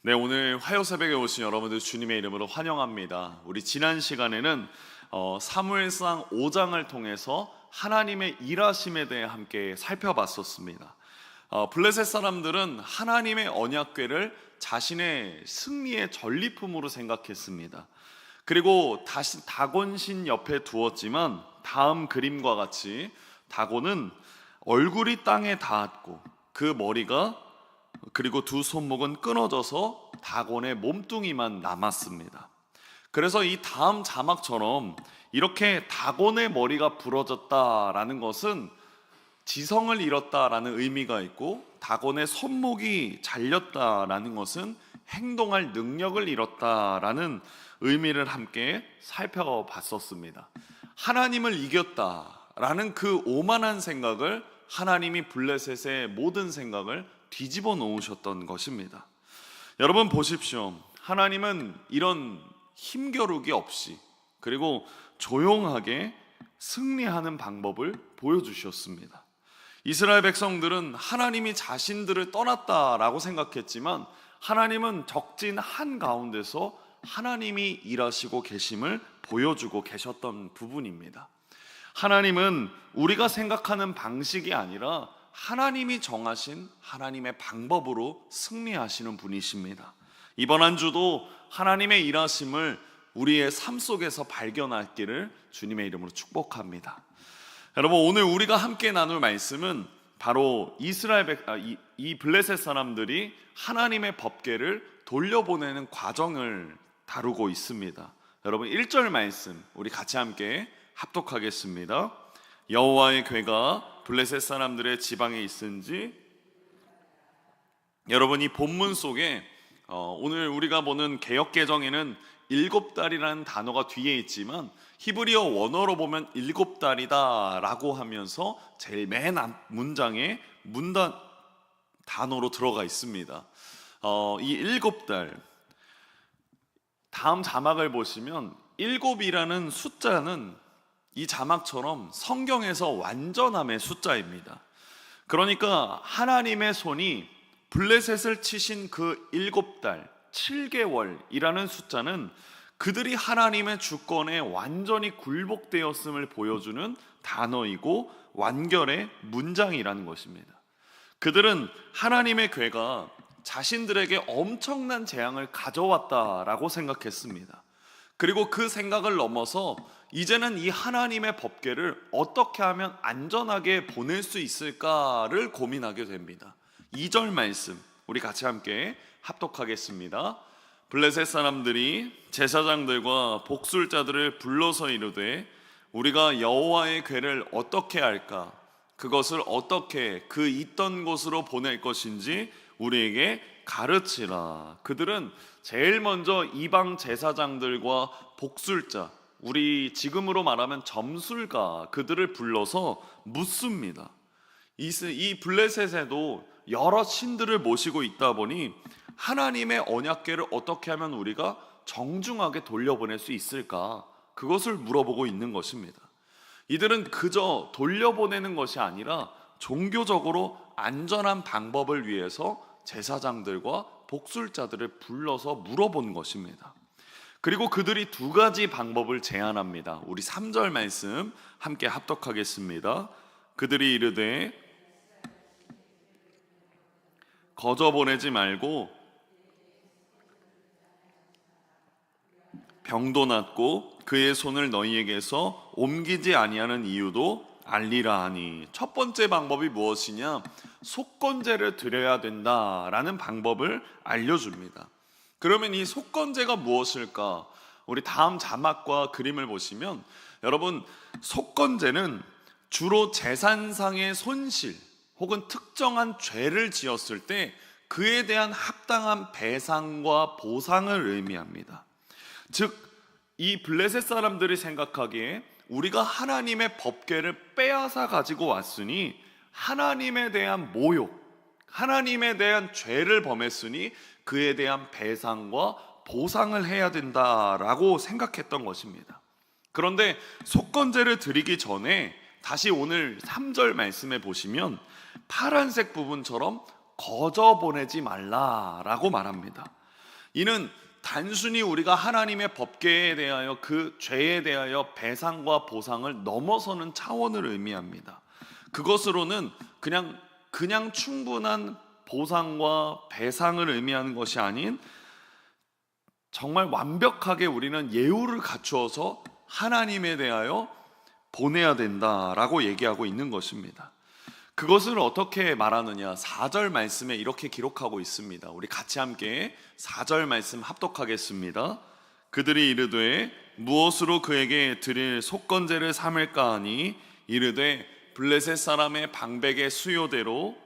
네, 오늘 화요새벽에 오신 여러분들 주님의 이름으로 환영합니다. 우리 지난 시간에는 사무엘상 5장을 통해서 하나님의 일하심에 대해 함께 살펴봤었습니다. 블레셋 사람들은 하나님의 언약궤를 자신의 승리의 전리품으로 생각했습니다. 그리고 다시 다곤신 옆에 두었지만 다음 그림과 같이 다곤은 얼굴이 땅에 닿았고 그 머리가 그리고 두 손목은 끊어져서 다곤의 몸뚱이만 남았습니다. 그래서 이 다음 자막처럼 이렇게 다곤의 머리가 부러졌다라는 것은 지성을 잃었다라는 의미가 있고, 다곤의 손목이 잘렸다라는 것은 행동할 능력을 잃었다라는 의미를 함께 살펴봤었습니다. 하나님을 이겼다라는 그 오만한 생각을 하나님이 블레셋의 모든 생각을 뒤집어 놓으셨던 것입니다. 여러분 보십시오. 하나님은 이런 힘겨루기 없이 그리고 조용하게 승리하는 방법을 보여주셨습니다. 이스라엘 백성들은 하나님이 자신들을 떠났다라고 생각했지만 하나님은 적진 한가운데서 하나님이 일하시고 계심을 보여주고 계셨던 부분입니다. 하나님은 우리가 생각하는 방식이 아니라 하나님이 정하신 하나님의 방법으로 승리하시는 분이십니다. 이번 한 주도 하나님의 일하심을 우리의 삶 속에서 발견하기를 주님의 이름으로 축복합니다. 여러분, 오늘 우리가 함께 나눌 말씀은 바로 이 블레셋 사람들이 하나님의 법궤를 돌려보내는 과정을 다루고 있습니다. 여러분 1절 말씀 우리 같이 함께 합독하겠습니다. 여호와의 궤가 블레셋 사람들의 지방에 있은지. 여러분, 이 본문 속에 오늘 우리가 보는 개역개정에는 7달이라는 단어가 뒤에 있지만 히브리어 원어로 보면 7달이다 라고 하면서 제일 맨 앞 문장에 단어로 들어가 있습니다. 이 7달, 다음 자막을 보시면 7이라는 숫자는 이 자막처럼 성경에서 완전함의 숫자입니다. 그러니까 하나님의 손이 블레셋을 치신 그 7달, 7개월이라는 숫자는 그들이 하나님의 주권에 완전히 굴복되었음을 보여주는 단어이고 완결의 문장이라는 것입니다. 그들은 하나님의 궤가 자신들에게 엄청난 재앙을 가져왔다라고 생각했습니다. 그리고 그 생각을 넘어서 이제는 이 하나님의 법궤를 어떻게 하면 안전하게 보낼 수 있을까를 고민하게 됩니다. 2절 말씀 우리 같이 함께 합독하겠습니다. 블레셋 사람들이 제사장들과 복술자들을 불러서 이르되 우리가 여호와의 궤를 어떻게 할까? 그것을 어떻게 그 있던 곳으로 보낼 것인지 우리에게 가르치라. 그들은 제일 먼저 이방 제사장들과 복술자, 우리 지금으로 말하면 점술가, 그들을 불러서 묻습니다. 이 블레셋에도 여러 신들을 모시고 있다 보니 하나님의 언약궤를 어떻게 하면 우리가 정중하게 돌려보낼 수 있을까? 그것을 물어보고 있는 것입니다. 이들은 그저 돌려보내는 것이 아니라 종교적으로 안전한 방법을 위해서 제사장들과 복술자들을 불러서 물어본 것입니다. 그리고 그들이 두 가지 방법을 제안합니다. 우리 3절 말씀 함께 합독하겠습니다. 그들이 이르되 거저 보내지 말고 병도 낫고 그의 손을 너희에게서 옮기지 아니하는 이유도 알리라 하니. 첫 번째 방법이 무엇이냐? 속건제를 드려야 된다라는 방법을 알려줍니다. 그러면 이 속건제가 무엇일까? 우리 다음 자막과 그림을 보시면 여러분, 속건제는 주로 재산상의 손실 혹은 특정한 죄를 지었을 때 그에 대한 합당한 배상과 보상을 의미합니다. 즉, 이 블레셋 사람들이 생각하기에 우리가 하나님의 법궤를 빼앗아 가지고 왔으니 하나님에 대한 모욕, 하나님에 대한 죄를 범했으니 그에 대한 배상과 보상을 해야 된다라고 생각했던 것입니다. 그런데 속건제를 드리기 전에 다시 오늘 3절 말씀에 보시면 파란색 부분처럼 거저 보내지 말라라고 말합니다. 이는 단순히 우리가 하나님의 법궤에 대하여 그 죄에 대하여 배상과 보상을 넘어서는 차원을 의미합니다. 그것으로는 그냥 충분한 보상과 배상을 의미하는 것이 아닌 정말 완벽하게 우리는 예우를 갖추어서 하나님에 대하여 보내야 된다라고 얘기하고 있는 것입니다. 그것을 어떻게 말하느냐? 4절 말씀에 이렇게 기록하고 있습니다. 우리 같이 함께 4절 말씀 합독하겠습니다. 그들이 이르되 무엇으로 그에게 드릴 속건제를 삼을까 하니 이르되 블레셋 사람의 방백의 수요대로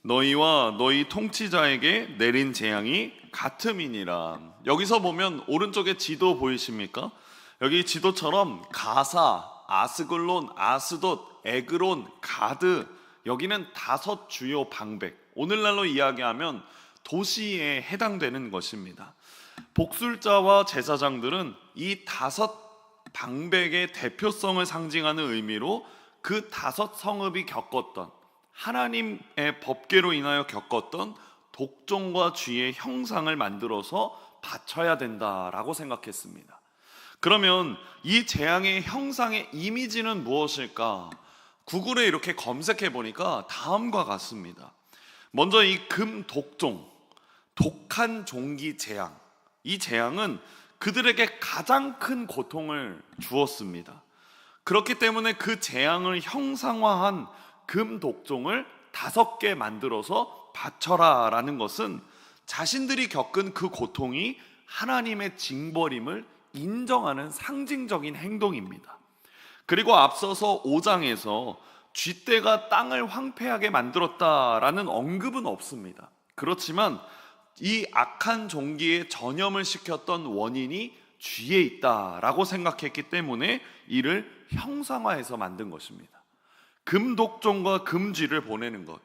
너희와 너희 통치자에게 내린 재앙이 같음이니라. 여기서 보면 오른쪽에 지도 보이십니까? 여기 지도처럼 가사, 아스글론, 아스돗, 에그론, 가드, 여기는 5 주요 방백, 오늘날로 이야기하면 도시에 해당되는 것입니다. 복술자와 제사장들은 이 5 방백의 대표성을 상징하는 의미로 그 5 성읍이 겪었던, 하나님의 법궤로 인하여 겪었던 독종과 쥐의 형상을 만들어서 바쳐야 된다라고 생각했습니다. 그러면 이 재앙의 형상의 이미지는 무엇일까? 구글에 이렇게 검색해 보니까 다음과 같습니다. 먼저 이 금독종, 독한 종기 재앙, 이 재앙은 그들에게 가장 큰 고통을 주었습니다. 그렇기 때문에 그 재앙을 형상화한 금독종을 5개 만들어서 바쳐라 라는 것은 자신들이 겪은 그 고통이 하나님의 징벌임을 인정하는 상징적인 행동입니다. 그리고 앞서서 5장에서 쥐떼가 땅을 황폐하게 만들었다라는 언급은 없습니다. 그렇지만 이 악한 종기에 전염을 시켰던 원인이 쥐에 있다라고 생각했기 때문에 이를 형상화해서 만든 것입니다. 금독종과 금쥐를 보내는 것,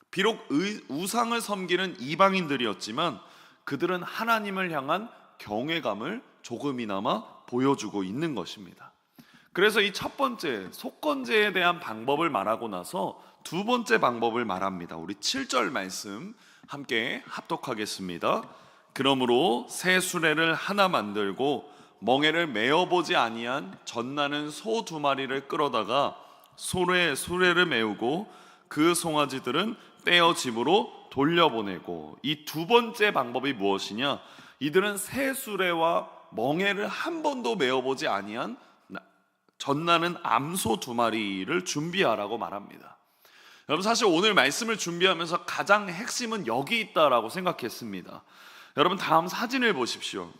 비록 우상을 섬기는 이방인들이었지만 그들은 하나님을 향한 경외감을 조금이나마 보여주고 있는 것입니다. 그래서 이 첫 번째 속건제에 대한 방법을 말하고 나서 2번째 방법을 말합니다. 우리 7절 말씀 함께 합독하겠습니다. 그러므로 새 수레를 하나 만들고 멍에를 메어보지 아니한 젖나는 소 2마리를 끌어다가 수레를 메우고 그 송아지들은 떼어 집으로 돌려보내고. 이 2번째 방법이 무엇이냐? 이들은 새 수레와 멍에를 한 번도 메어보지 아니한 젖나는 암소 2마리를 준비하라고 말합니다. 여러분, 사실 오늘 말씀을 준비하면서 가장 핵심은 여기 있다라고 생각했습니다. 여러분, 다음 사진을 보십시오.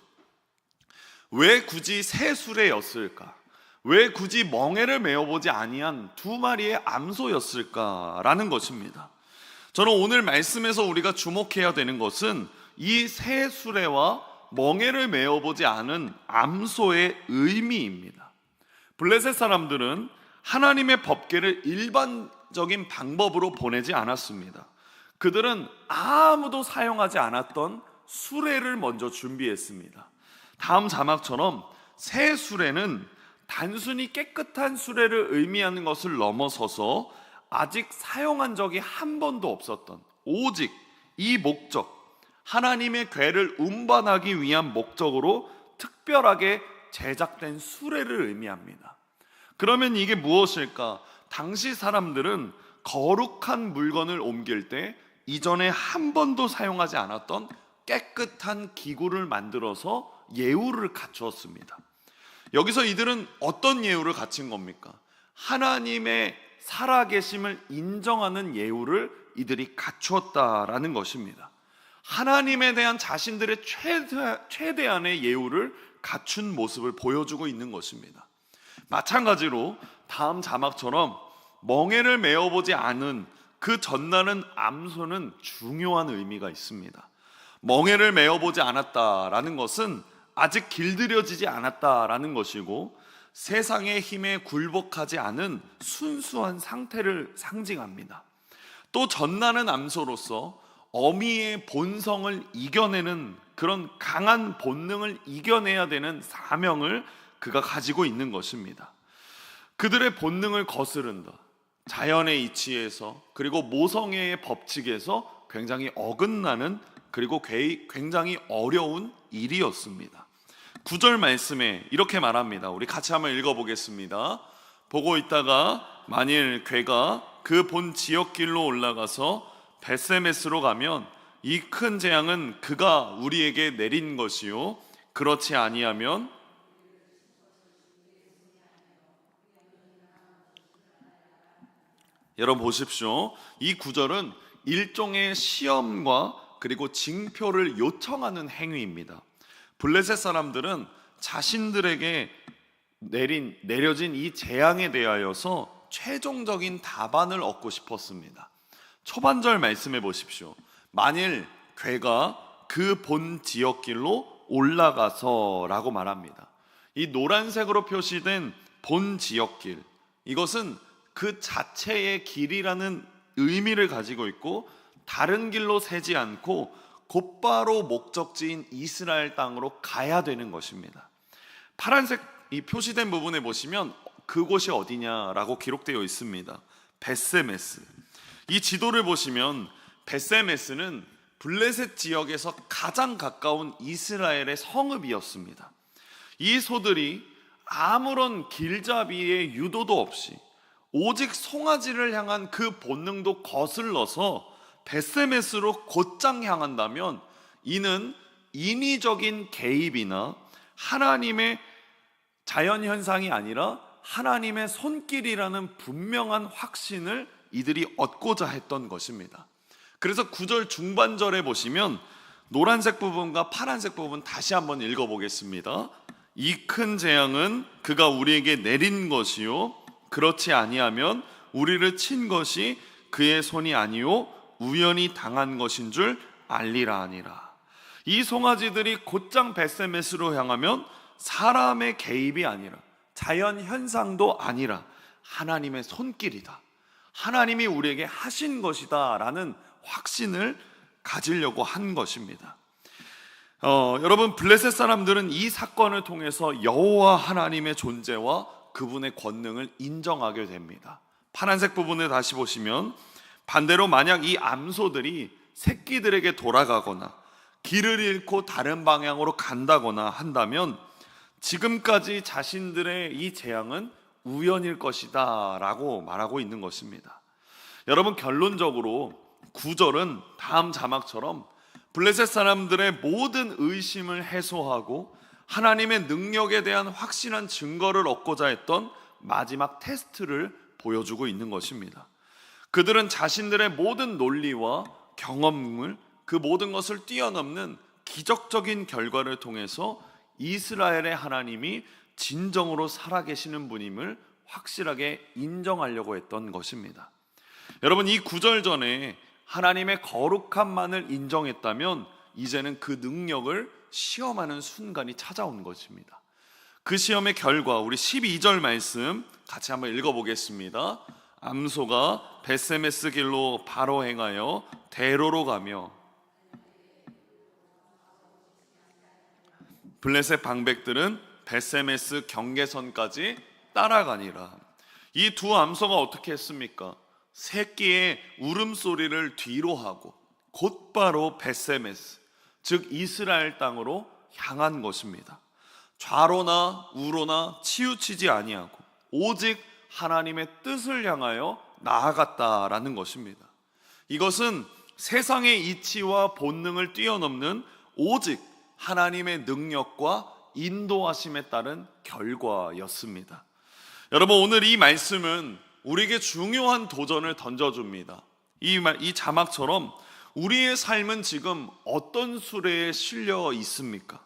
왜 굳이 새 수레였을까? 왜 굳이 멍에를 메어보지 아니한 2마리의 암소였을까라는 것입니다. 저는 오늘 말씀에서 우리가 주목해야 되는 것은 이 새 수레와 멍에를 메어보지 않은 암소의 의미입니다. 블레셋 사람들은 하나님의 법궤를 일반적인 방법으로 보내지 않았습니다. 그들은 아무도 사용하지 않았던 수레를 먼저 준비했습니다. 다음 자막처럼 새 수레는 단순히 깨끗한 수레를 의미하는 것을 넘어서서 아직 사용한 적이 한 번도 없었던, 오직 이 목적, 하나님의 궤를 운반하기 위한 목적으로 특별하게 제작된 수레를 의미합니다. 그러면 이게 무엇일까? 당시 사람들은 거룩한 물건을 옮길 때 이전에 한 번도 사용하지 않았던 깨끗한 기구를 만들어서 예우를 갖추었습니다. 여기서 이들은 어떤 예우를 갖춘 겁니까? 하나님의 살아계심을 인정하는 예우를 이들이 갖추었다라는 것입니다. 하나님에 대한 자신들의 최대한의 예우를 갖춘 모습을 보여주고 있는 것입니다. 마찬가지로 다음 자막처럼 멍에를 메어보지 않은 그 젖나는 암소는 중요한 의미가 있습니다. 멍에를 메어보지 않았다라는 것은 아직 길들여지지 않았다라는 것이고, 세상의 힘에 굴복하지 않은 순수한 상태를 상징합니다. 또 젖나는 암소로서 어미의 본성을 이겨내는 그런 강한 본능을 이겨내야 되는 사명을 그가 가지고 있는 것입니다. 그들의 본능을 거스른다, 자연의 이치에서 그리고 모성애의 법칙에서 굉장히 어긋나는 그리고 굉장히 어려운 일이었습니다. 9절 말씀에 이렇게 말합니다. 우리 같이 한번 읽어보겠습니다. 보고 있다가 만일 괴가 그 본 지역길로 올라가서 벳세메스로 가면 이 큰 재앙은 그가 우리에게 내린 것이요 그렇지 아니하면 여러분 보십시오. 이 구절은 일종의 시험과 그리고 징표를 요청하는 행위입니다. 블레셋 사람들은 자신들에게 내려진 이 재앙에 대하여서 최종적인 답안을 얻고 싶었습니다. 초반절 말씀해 보십시오. 만일 괴가 그 본 지역길로 올라가서 라고 말합니다. 이 노란색으로 표시된 본 지역길, 이것은 그 자체의 길이라는 의미를 가지고 있고 다른 길로 새지 않고 곧바로 목적지인 이스라엘 땅으로 가야 되는 것입니다. 파란색 이 표시된 부분에 보시면 그곳이 어디냐라고 기록되어 있습니다. 벳세메스. 이 지도를 보시면 벳세메스는 블레셋 지역에서 가장 가까운 이스라엘의 성읍이었습니다. 이 소들이 아무런 길잡이의 유도도 없이 오직 송아지를 향한 그 본능도 거슬러서 벳세메스로 곧장 향한다면 이는 인위적인 개입이나 하나님의 자연현상이 아니라 하나님의 손길이라는 분명한 확신을 이들이 얻고자 했던 것입니다. 그래서 9절 중반절에 보시면 노란색 부분과 파란색 부분 다시 한번 읽어보겠습니다. 이 큰 재앙은 그가 우리에게 내린 것이요 그렇지 아니하면 우리를 친 것이 그의 손이 아니요 우연히 당한 것인 줄 알리라 하니라. 이 송아지들이 곧장 벳세메스로 향하면 사람의 개입이 아니라 자연 현상도 아니라 하나님의 손길이다, 하나님이 우리에게 하신 것이다 라는 확신을 가지려고 한 것입니다. 여러분 블레셋 사람들은 이 사건을 통해서 여호와 하나님의 존재와 그분의 권능을 인정하게 됩니다. 파란색 부분을 다시 보시면 반대로 만약 이 암소들이 새끼들에게 돌아가거나 길을 잃고 다른 방향으로 간다거나 한다면 지금까지 자신들의 이 재앙은 우연일 것이다 라고 말하고 있는 것입니다. 여러분 결론적으로 9절은 다음 자막처럼 블레셋 사람들의 모든 의심을 해소하고 하나님의 능력에 대한 확실한 증거를 얻고자 했던 마지막 테스트를 보여주고 있는 것입니다. 그들은 자신들의 모든 논리와 경험을 그 모든 것을 뛰어넘는 기적적인 결과를 통해서 이스라엘의 하나님이 진정으로 살아계시는 분임을 확실하게 인정하려고 했던 것입니다. 여러분 이 9절 전에 하나님의 거룩함만을 인정했다면 이제는 그 능력을 시험하는 순간이 찾아온 것입니다. 그 시험의 결과 우리 12절 말씀 같이 한번 읽어보겠습니다. 암소가 벳세메스 길로 바로 행하여 대로로 가며 블레셋 방백들은 벳세메스 경계선까지 따라가니라. 이 두 암소가 어떻게 했습니까? 새끼의 울음소리를 뒤로 하고 곧바로 벳세메스 즉 이스라엘 땅으로 향한 것입니다. 좌로나 우로나 치우치지 아니하고 오직 하나님의 뜻을 향하여 나아갔다라는 것입니다. 이것은 세상의 이치와 본능을 뛰어넘는 오직 하나님의 능력과 인도하심에 따른 결과였습니다. 여러분 오늘 이 말씀은 우리에게 중요한 도전을 던져줍니다. 이 자막처럼 우리의 삶은 지금 어떤 수레에 실려 있습니까?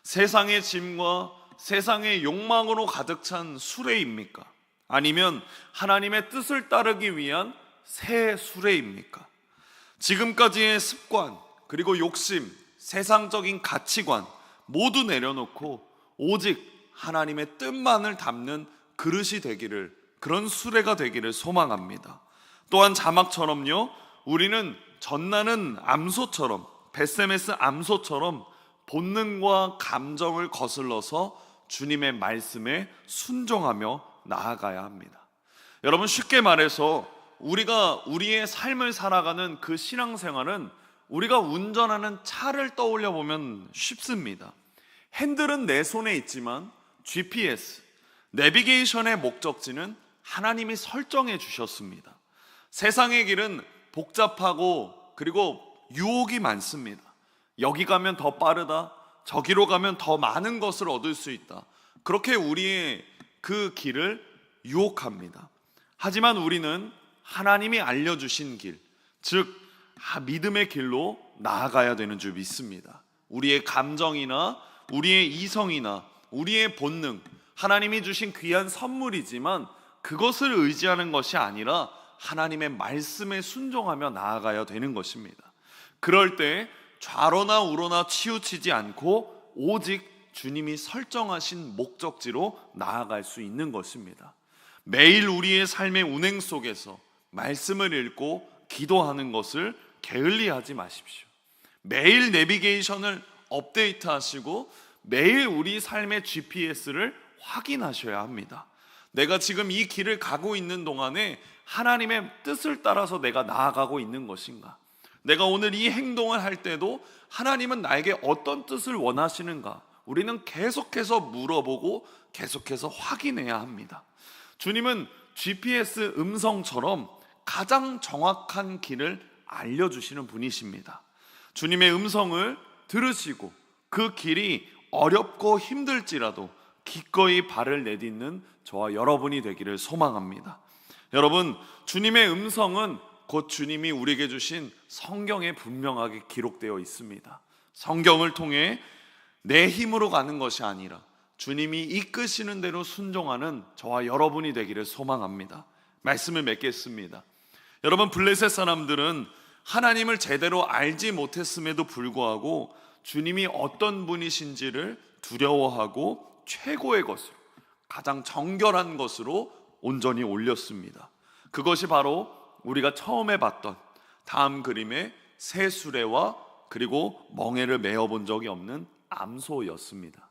세상의 짐과 세상의 욕망으로 가득 찬 수레입니까? 아니면 하나님의 뜻을 따르기 위한 새 수레입니까? 지금까지의 습관 그리고 욕심, 세상적인 가치관 모두 내려놓고 오직 하나님의 뜻만을 담는 그릇이 되기를, 그런 수레가 되기를 소망합니다. 또한 자막처럼요, 우리는 전나는 암소처럼, 벳세메스 암소처럼 본능과 감정을 거슬러서 주님의 말씀에 순종하며 나아가야 합니다. 여러분, 쉽게 말해서 우리가 우리의 삶을 살아가는 그 신앙생활은 우리가 운전하는 차를 떠올려 보면 쉽습니다. 핸들은 내 손에 있지만 GPS, 내비게이션의 목적지는 하나님이 설정해 주셨습니다. 세상의 길은 복잡하고 그리고 유혹이 많습니다. 여기 가면 더 빠르다, 저기로 가면 더 많은 것을 얻을 수 있다. 그렇게 우리의 그 길을 유혹합니다. 하지만 우리는 하나님이 알려주신 길, 즉 믿음의 길로 나아가야 되는 줄 믿습니다. 우리의 감정이나 우리의 이성이나 우리의 본능, 하나님이 주신 귀한 선물이지만 그것을 의지하는 것이 아니라 하나님의 말씀에 순종하며 나아가야 되는 것입니다. 그럴 때 좌로나 우로나 치우치지 않고 오직 주님이 설정하신 목적지로 나아갈 수 있는 것입니다. 매일 우리의 삶의 운행 속에서 말씀을 읽고 기도하는 것을 게을리하지 마십시오. 매일 내비게이션을 업데이트하시고 매일 우리 삶의 GPS를 확인하셔야 합니다. 내가 지금 이 길을 가고 있는 동안에 하나님의 뜻을 따라서 내가 나아가고 있는 것인가? 내가 오늘 이 행동을 할 때도 하나님은 나에게 어떤 뜻을 원하시는가? 우리는 계속해서 물어보고 계속해서 확인해야 합니다. 주님은 GPS 음성처럼 가장 정확한 길을 알려주시는 분이십니다. 주님의 음성을 들으시고 그 길이 어렵고 힘들지라도 기꺼이 발을 내딛는 저와 여러분이 되기를 소망합니다. 여러분, 주님의 음성은 곧 주님이 우리에게 주신 성경에 분명하게 기록되어 있습니다. 성경을 통해 내 힘으로 가는 것이 아니라 주님이 이끄시는 대로 순종하는 저와 여러분이 되기를 소망합니다. 말씀을 맺겠습니다. 여러분, 블레셋 사람들은 하나님을 제대로 알지 못했음에도 불구하고 주님이 어떤 분이신지를 두려워하고 최고의 것으로, 가장 정결한 것으로 온전히 올렸습니다. 그것이 바로 우리가 처음에 봤던 다음 그림의 새 수레와 그리고 멍에를 메어본 적이 없는 암소였습니다.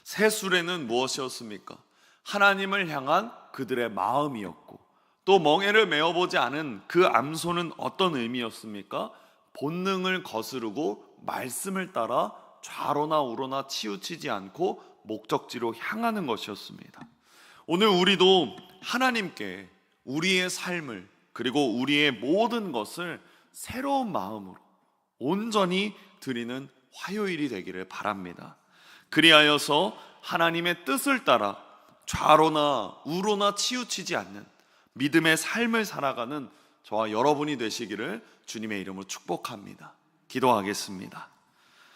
새 수레는 무엇이었습니까? 하나님을 향한 그들의 마음이었고, 또 멍에를 메어보지 않은 그 암소는 어떤 의미였습니까? 본능을 거스르고 말씀을 따라 좌로나 우로나 치우치지 않고 목적지로 향하는 것이었습니다. 오늘 우리도 하나님께 우리의 삶을 그리고 우리의 모든 것을 새로운 마음으로 온전히 드리는 화요일이 되기를 바랍니다. 그리하여서 하나님의 뜻을 따라 좌로나 우로나 치우치지 않는 믿음의 삶을 살아가는 저와 여러분이 되시기를 주님의 이름으로 축복합니다. 기도하겠습니다.